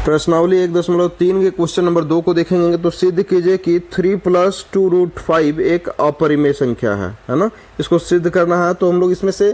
प्रश्नावली 1.3 के question number 2 को देखेंगे तो सिद्ध कीजिए कि 3 + 2√5 एक अपरिमेय संख्या है ना। इसको सिद्ध करना है तो हम लोग इसमें से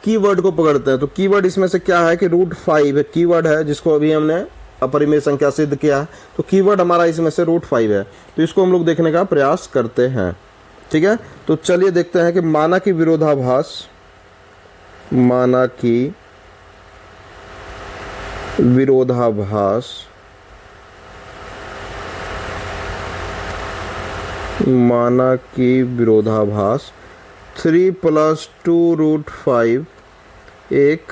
कीवर्ड को पकड़ते हैं। तो कीवर्ड इसमें से क्या है कि √5 है, कीवर्ड है जिसको अभी हमने अपरिमेय संख्या सिद्ध किया है। तो कीवर्ड हमारा इसमें से √5 है, तो इसको हम लोग देखने का प्रयास करते हैं। ठीक है, तो चलिए देखते हैं कि माना कि विरोधाभास माना कि विरोधाभास 3 + 2√5 एक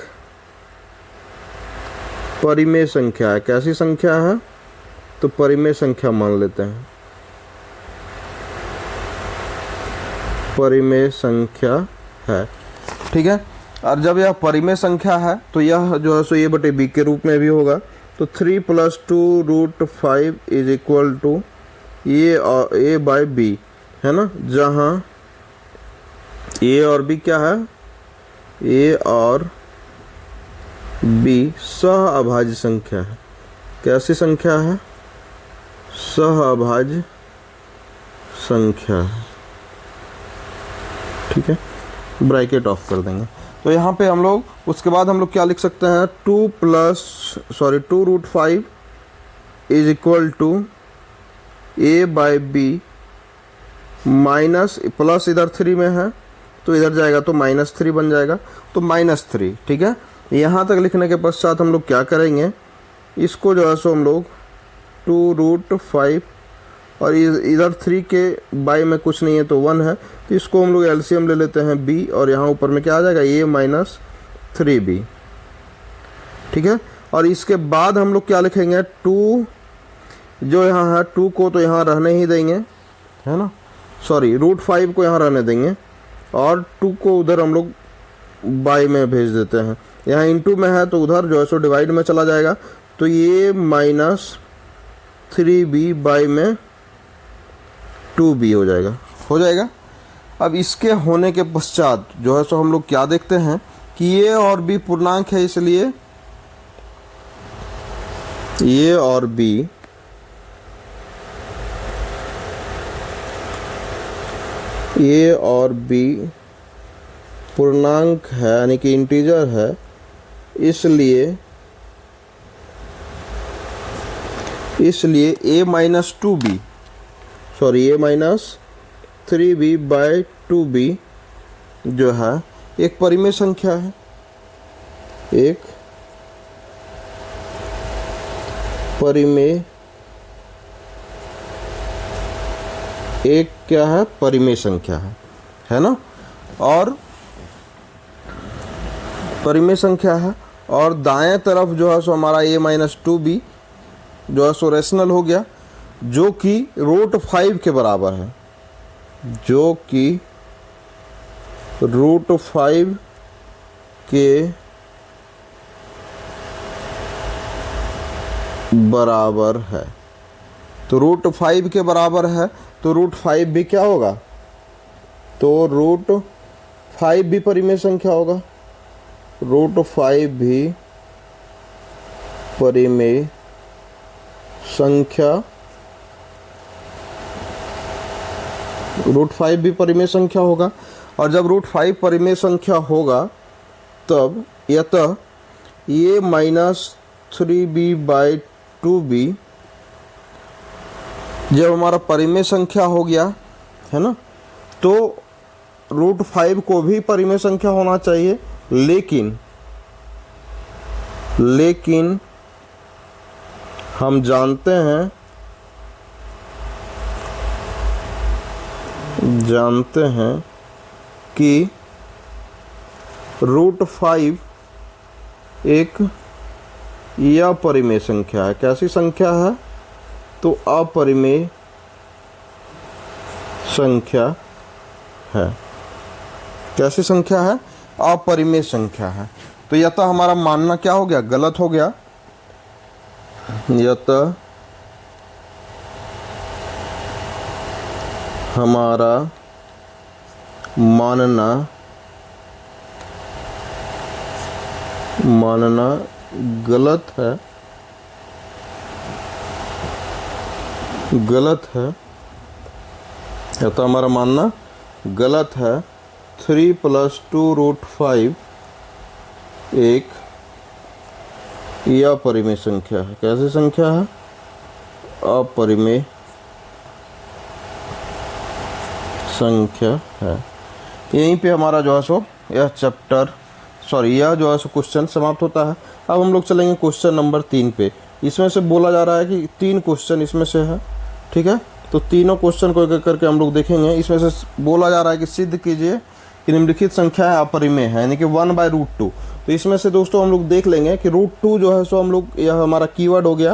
परिमेय संख्या है। कैसी संख्या है? तो परिमेय संख्या मान लेते हैं, परिमेय संख्या है। ठीक है, और जब यह परिमेय संख्या है तो यह जो है सो a/b के रूप में भी होगा। तो 3 + 2√5 = a/b है ना, जहाँ a और b क्या है? a और b सहअभाज्य संख्या है। कैसी संख्या है? सहअभाज्य संख्या है। ठीक है, ब्रैकेट ऑफ कर देंगे। तो यहाँ पे हम लोग उसके बाद हम लोग क्या लिख सकते हैं? 2√5 = a/b माइनस प्लस इधर 3 में है तो इधर जाएगा तो -3 बन जाएगा, तो -3। ठीक है, यहाँ तक लिखने के पश्चात हम लोग क्या करेंगे? इसको जो है सो हम लोग 2√5 और इधर 3 के बाई में कुछ नहीं है तो 1 है, तो इसको हम लोग एलसीएम ले लेते हैं b, और यहाँ ऊपर में क्या आ जाएगा? a - 3b। ठीक है, और इसके बाद हम लोग क्या लिखेंगे? 2 जो यहाँ है 2 को तो यहाँ रहने ही देंगे, है ना, सॉरी √5 को यहाँ रहने देंगे और 2 को उधर हम लोग बाई में भेज देते हैं। यहाँ इंटू में है तो उधर जो है सो डिवाइड में चला जाएगा, तो ये -3b बाई में 2b हो जाएगा। अब इसके होने के पश्चात जो है सो हम लोग क्या देखते हैं कि ये और b पूर्णांक है, इसलिए ये और b पूर्णांक है, यानी कि इंटीजर है, इसलिए a-3b/2b जो है एक परिमेय संख्या है। क्या है? परिमेय संख्या है ना, और परिमेय संख्या है। और दाएं तरफ जो है सो हमारा a-2b जो है सो रेशनल हो गया, जो कि √5 के बराबर है, जो कि √5 के बराबर है। तो √5 के बराबर है तो √5 भी क्या होगा? तो √5 भी परिमेय संख्या होगा, √5 भी परिमेय संख्या, √5 भी परिमेय संख्या होगा। और जब √5 परिमेय संख्या होगा तब यतः ये -3b/2b जब हमारा परिमेय संख्या हो गया है ना, तो √5 को भी परिमेय संख्या होना चाहिए, लेकिन हम जानते हैं कि √5 एक अपरिमेय संख्या है। कैसी संख्या है? तो अपरिमेय संख्या है। कैसी संख्या है? अपरिमेय संख्या है। तो यह तो हमारा मानना क्या हो गया? गलत हो गया। यह तो हमारा मानना गलत है, गलत है, या तो हमारा मानना गलत है। 3 + 2√5 एक अपरिमेय संख्या है। कैसी संख्या है? अपरिमेय संख्या है। यहीं पे हमारा जो है सो यह जो है सो क्वेश्चन समाप्त होता है। अब हम लोग चलेंगे क्वेश्चन नंबर 3 पे। इसमें से बोला जा रहा है कि 3 क्वेश्चन इसमें से है, ठीक है। तो तीनों क्वेश्चन को एक करके हम लोग देखेंगे। इसमें से बोला जा रहा है कि सिद्ध कीजिए कि निम्नलिखित संख्या अपरिमेय है, यानी कि 1/√2। तो इसमें से दोस्तों हम लोग देख लेंगे कि √2 जो है सो हम लोग, यह हमारा कीवर्ड हो गया।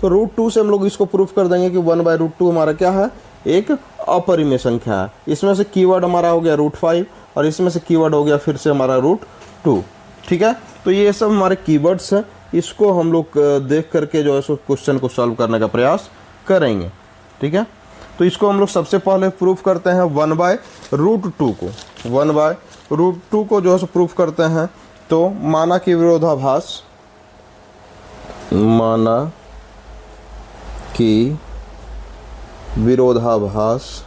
तो √2 से हम लोग इसको प्रूफ कर देंगे कि 1/√2 हमारा क्या है? एक अपरिमेय संख्या है। इसमें से कीवर्ड हमारा हो गया √5 और इसमें से कीवर्ड हो गया फिर से हमारा √2, ठीक है। तो ये सब हमारे कीवर्ड्स हैं। इसको हम लोग देख करके जो है सो क्वेश्चन को सॉल्व करने का प्रयास करेंगे, ठीक है। तो इसको हम लोग सबसे पहले प्रूफ करते हैं 1/√2 को। 1/√2 को जो है सो प्रूफ करते हैं। तो माना कि विरोधाभास माना कि विरोधाभास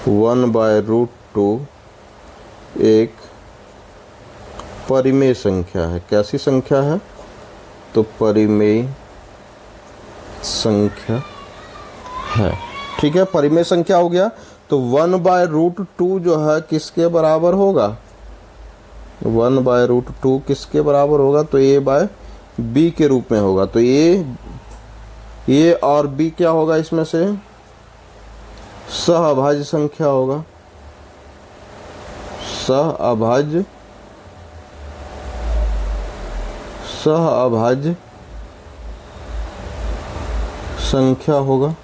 1/√2 एक परिमेय संख्या है। कैसी संख्या है? तो परिमेय संख्या है, ठीक है। परिमेय संख्या हो गया। तो 1/√2 जो है किसके बराबर होगा? 1/√2 किसके बराबर होगा? तो a/b के रूप में होगा। तो a और b क्या होगा? इसमें से सहअभाज्य संख्या होगा। सहअभाज्य संख्या होगा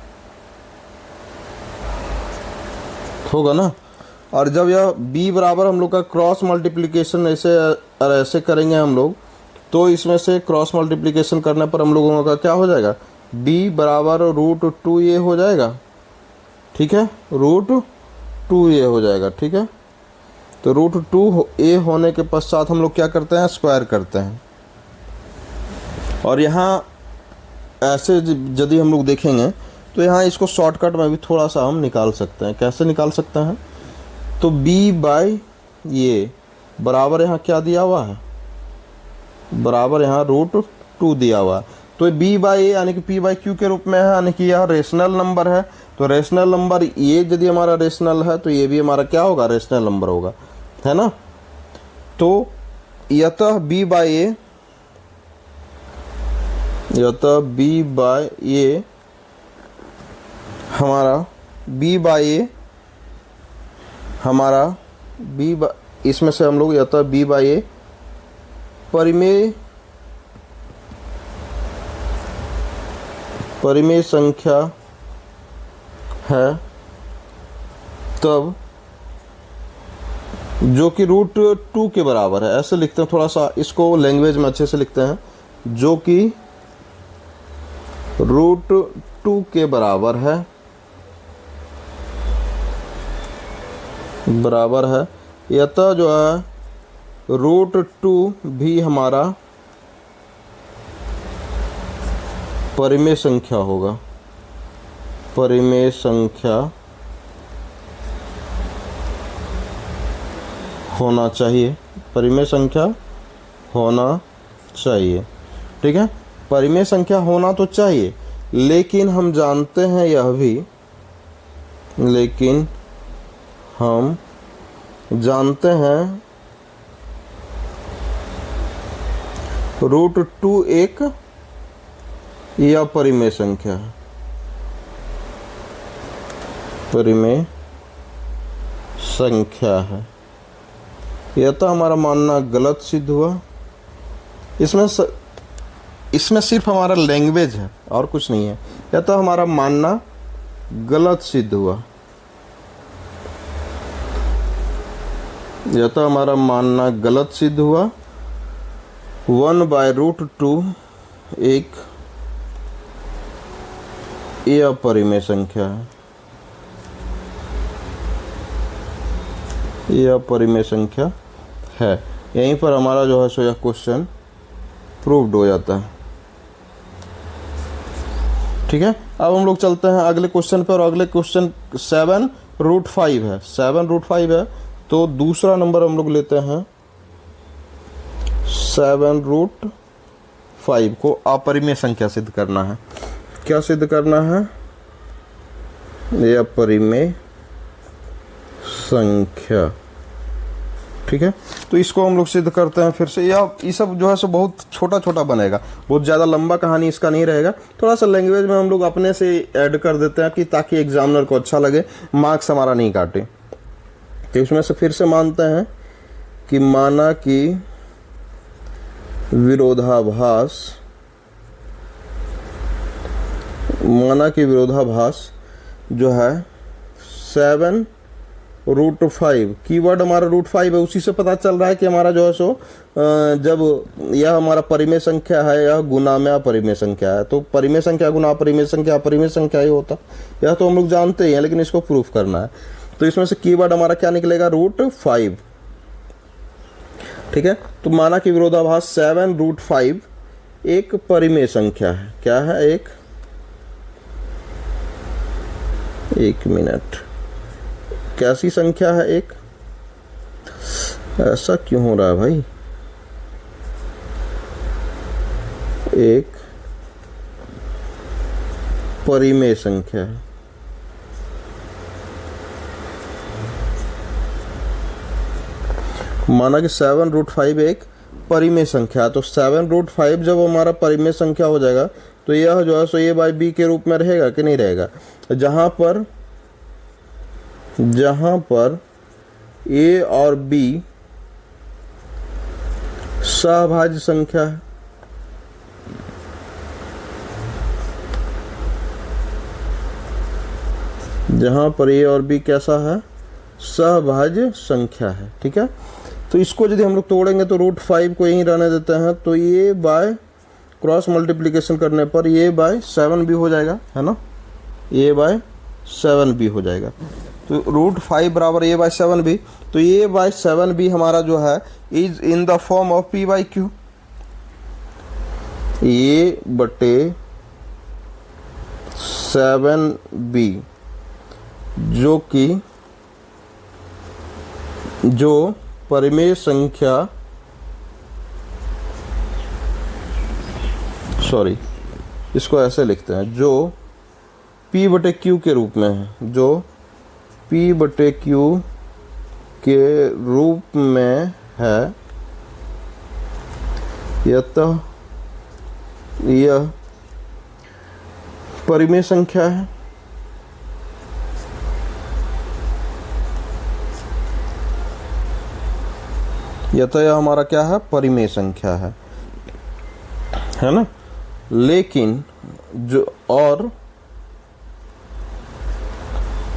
ना। और जब यह b बराबर हम लोग का क्रॉस मल्टीप्लिकेशन ऐसे करेंगे हम लोग, तो इसमें से क्रॉस मल्टीप्लिकेशन करने पर हम लोगों का क्या हो जाएगा? b बराबर √2a हो जाएगा, ठीक है। √2a हो जाएगा, ठीक है। तो √2a होने के पश्चात हम लोग क्या करते हैं? स्क्वायर करते हैं। और यहाँ ऐसे यदि हम लोग देखेंगे तो यहाँ इसको शॉर्टकट में भी थोड़ा सा हम निकाल सकते हैं। कैसे निकाल सकते हैं? तो b/a बराबर यहाँ क्या दिया हुआ है? बराबर यहाँ √2 दिया हुआ है। तो b/a यानी कि p/q के रूप में है, यानी कि यह रेशनल नंबर है। तो रेशनल नंबर ये यदि हमारा रेशनल है तो ये भी हमारा क्या होगा? रेशनल नंबर होगा, है ना। तो यतः b/a हमारा इसमें से हम लोग यतः b/a परिमेय संख्या है, तब जो कि √2 के बराबर है। ऐसे लिखते हैं, थोड़ा सा इसको लैंग्वेज में अच्छे से लिखते हैं। जो कि √2 के बराबर है, यतः जो है √2 भी हमारा परिमेय संख्या होगा। परिमेय संख्या होना चाहिए, परिमेय संख्या होना चाहिए, ठीक है। परिमेय संख्या होना तो चाहिए, लेकिन हम जानते हैं √2 एक अपरिमेय संख्या है। परिमेय संख्या है। यह तो हमारा मानना गलत सिद्ध हुआ। इसमें सिर्फ हमारा लैंग्वेज है और कुछ नहीं है। यह तो हमारा मानना गलत सिद्ध हुआ। यह तो हमारा मानना गलत सिद्ध हुआ। 1/√2 एक अपरिमेय संख्या है। यह अपरिमेय संख्या है। यहीं पर हमारा जो है सो यह क्वेश्चन प्रूव्ड हो जाता है। ठीक है, अब हम लोग चलते हैं अगले क्वेश्चन पर, और अगले क्वेश्चन 7√5 है। 7√5 है, तो दूसरा नंबर हम लोग लेते हैं 7√5 को अपरिमेय संख्या सिद्ध करना है। क्या सिद्ध करना है? ये अपरिमेय संख्या। ठीक है, तो इसको हम लोग सिद्ध करते हैं फिर से। या ये सब जो है सो बहुत छोटा छोटा बनेगा, बहुत ज़्यादा लंबा कहानी इसका नहीं रहेगा। थोड़ा सा लैंग्वेज में हम लोग अपने से ऐड कर देते हैं कि ताकि एग्जामिनर को अच्छा लगे, मार्क्स हमारा नहीं काटे। तो इसमें से फिर से मानते हैं कि माना कि विरोधाभास जो है 7√5, कीवर्ड हमारा √5 है, उसी से पता चल रहा है कि हमारा जो है सो जब यह हमारा परिमेय संख्या है, यह गुना में अपरिमेय संख्या है, तो परिमेय संख्या गुना अपरिमेय संख्या ही होता। यह तो हम लोग जानते ही हैं, लेकिन इसको प्रूफ करना है। तो इसमें से कीवर्ड हमारा क्या निकलेगा? √5। ठीक है, तो माना कि विरोधाभास 7√5 एक परिमेय संख्या है। क्या है? एक मिनट, कैसी संख्या है? एक, ऐसा क्यों हो रहा है भाई? एक परिमेय संख्या है। माना कि 7√5 एक परिमेय संख्या है, तो 7√5 जब हमारा परिमेय संख्या हो जाएगा तो यह जो है सो a बाई बी के रूप में रहेगा कि नहीं रहेगा? जहां पर a और b सहभाज्य संख्या है, जहां पर a और b कैसा है? सहभाज्य संख्या है। ठीक है, तो इसको यदि हम लोग तोड़ेंगे तो √5 को यहीं रहने देते हैं, तो ये बाय क्रॉस मल्टीप्लिकेशन करने पर ये बाय 7 भी हो जाएगा, है ना? ये बाय 7 भी हो जाएगा, तो √5 बराबर ये बाय 7 भी। तो ये बाय 7 भी हमारा जो है is in the form of p by Q, ये बटे 7b, जो परिमेय संख्या, सॉरी इसको ऐसे लिखते हैं, जो p बटे q के रूप में है, जो p बटे q के रूप में है, यतः यह परिमेय संख्या है। यतः यह हमारा क्या है? परिमेय संख्या है ना? लेकिन जो और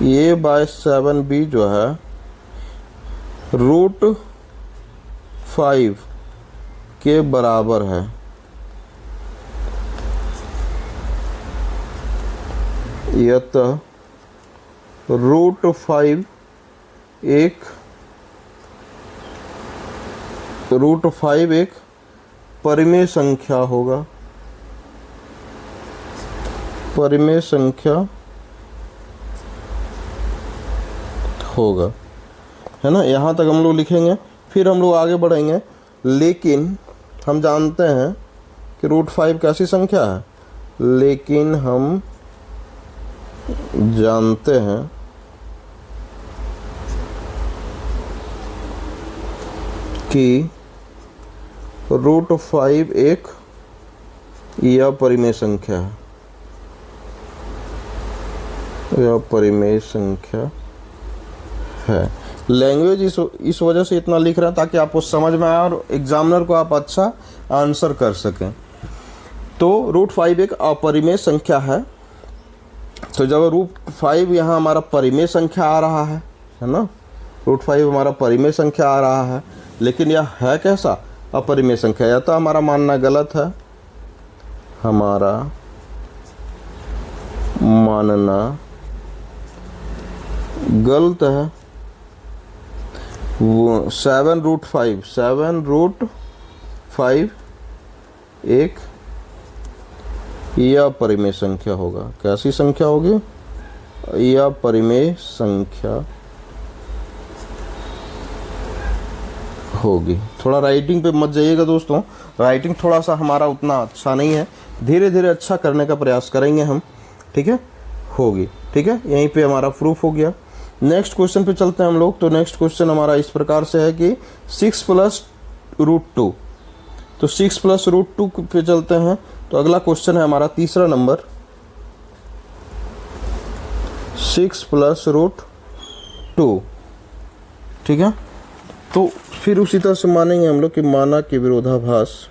ये बाय 7b जो है √5 के बराबर है। यतः √5 एक परिमेय संख्या होगा, परिमेय संख्या होगा, है ना? यहाँ तक हम लोग लिखेंगे, फिर हम लोग आगे बढ़ेंगे। लेकिन हम जानते हैं कि √5 कैसी संख्या है, लेकिन हम जानते हैं कि √5 एक यह परिमेय संख्या है, यह परिमेय संख्या है। लैंग्वेज इस वजह से इतना लिख रहा है ताकि आपको समझ में आए और एग्जामिनर को आप अच्छा आंसर कर सकें। तो √5 एक अपरिमेय संख्या है, तो जब √5 यहाँ हमारा परिमेय संख्या आ रहा है ना? √5 हमारा परिमेय संख्या आ रहा है, लेकिन यह है कैसा? अपरिमेय संख्या। या तो हमारा मानना गलत है, हमारा मानना गलत है, 7√5, 7√5 एक यह परिमेय संख्या होगा। कैसी संख्या होगी? यह परिमेय संख्या होगी। थोड़ा राइटिंग पे मत जाइएगा दोस्तों, राइटिंग थोड़ा सा हमारा उतना अच्छा नहीं है, धीरे धीरे अच्छा करने का प्रयास करेंगे हम, ठीक है। होगी, ठीक है। यहीं पे हमारा प्रूफ हो गया। नेक्स्ट क्वेश्चन पे चलते हैं हम लोग। तो नेक्स्ट क्वेश्चन हमारा इस प्रकार से है कि 6 + √2। तो 6 + √2 पे चलते हैं। तो अगला क्वेश्चन है हमारा तीसरा नंबर, 6 + √2, ठीक है। तो फिर उसी तरह से मानेंगे हम लोग कि माना कि विरोधाभास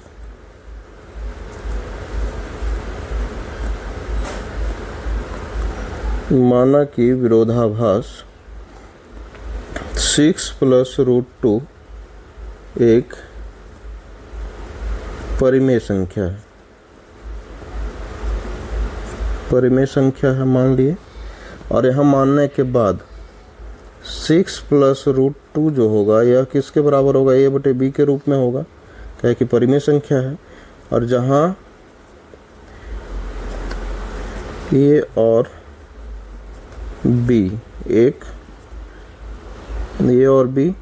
माना कि विरोधाभास 6 + √2 एक परिमेय संख्या है। परिमेय संख्या है मान लिए, और यहाँ मानने के बाद 6 + √2 जो होगा यह किसके बराबर होगा? a/b के रूप में होगा, क्या कि परिमेय संख्या है। और जहाँ a और b एक a और b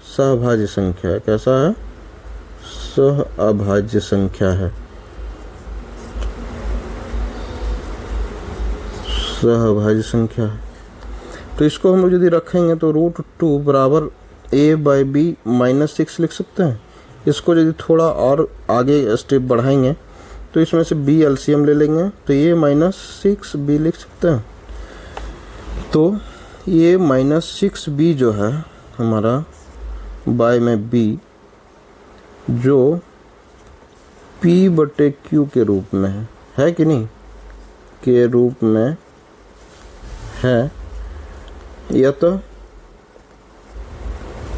सहभाज्य संख्या है। कैसा है? सहअभाज्य संख्या है। सहअभाज्य संख्या है। तो इसको हम लोग यदि रखेंगे तो √2 बराबर a/b -6 लिख सकते हैं। इसको यदि थोड़ा और आगे स्टेप बढ़ाएंगे तो इसमें से b एलसीएम ले लेंगे तो ये -6b लिख सकते हैं। तो ये -6b जो है हमारा बाय में b जो p/q के रूप में है कि नहीं? के रूप में है। यह तो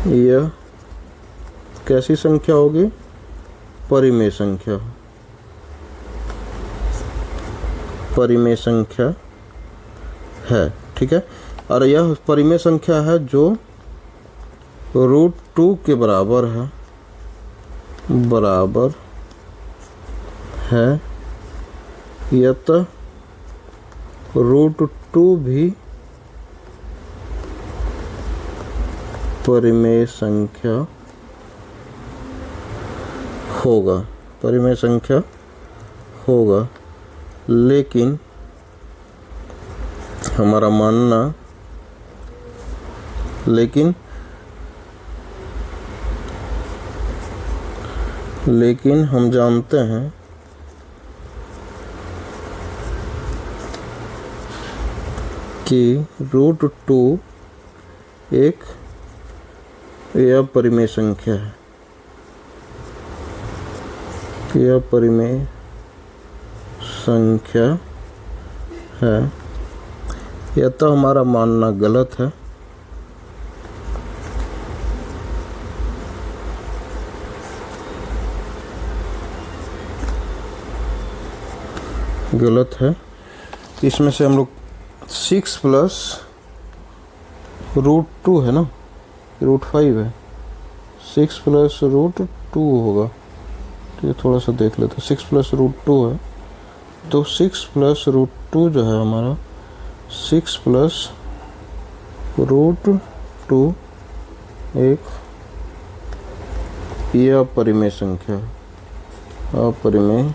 यह कैसी संख्या होगी? परिमेय संख्या। परिमेय संख्या है, ठीक है। और यह परिमेय संख्या है जो √2 के बराबर है, यह तो √2 भी परिमेय संख्या होगा, परिमेय संख्या होगा। लेकिन हमारा मानना, लेकिन हम जानते हैं कि √2 एक यह परिमेय संख्या है। यह परिमेय संख्या है। यह तो हमारा मानना गलत है। गलत है। इसमें से हम लोग 6 + √2 है ना, √5 है, 6 + √2 होगा। तो ये थोड़ा सा देख लेते हैं। 6 + √2 है, तो 6 + √2 जो है हमारा 6 + √2 एक यह परिमेय संख्या है, अपरिमेय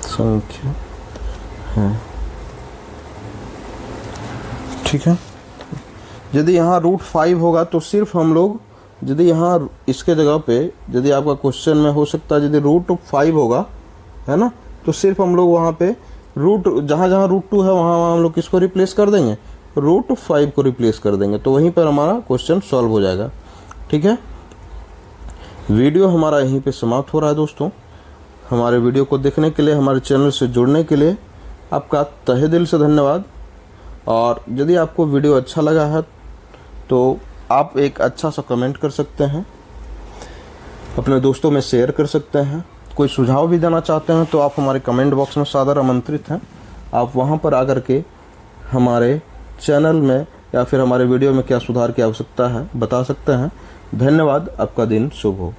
संख्या है, ठीक है। यदि यहाँ √5 होगा तो सिर्फ हम लोग, यदि यहाँ इसके जगह पे यदि आपका क्वेश्चन में हो सकता है यदि √5 होगा, है ना, तो सिर्फ हम लोग वहाँ पे जहाँ √2 है वहाँ हम लोग किसको रिप्लेस कर देंगे? √5 को रिप्लेस कर देंगे। तो वहीं पर हमारा क्वेश्चन सॉल्व हो जाएगा, ठीक है। वीडियो हमारा यहीं पे समाप्त हो रहा है दोस्तों। हमारे वीडियो को देखने के लिए, हमारे चैनल से जुड़ने के लिए आपका तहे दिल से धन्यवाद। और यदि आपको वीडियो अच्छा लगा है तो आप एक अच्छा सा कमेंट कर सकते हैं, अपने दोस्तों में शेयर कर सकते हैं। कोई सुझाव भी देना चाहते हैं तो आप हमारे कमेंट बॉक्स में सादर आमंत्रित हैं। आप वहां पर आकर के हमारे चैनल में या फिर हमारे वीडियो में क्या सुधार की आवश्यकता है बता सकते हैं। धन्यवाद। आपका दिन शुभ हो।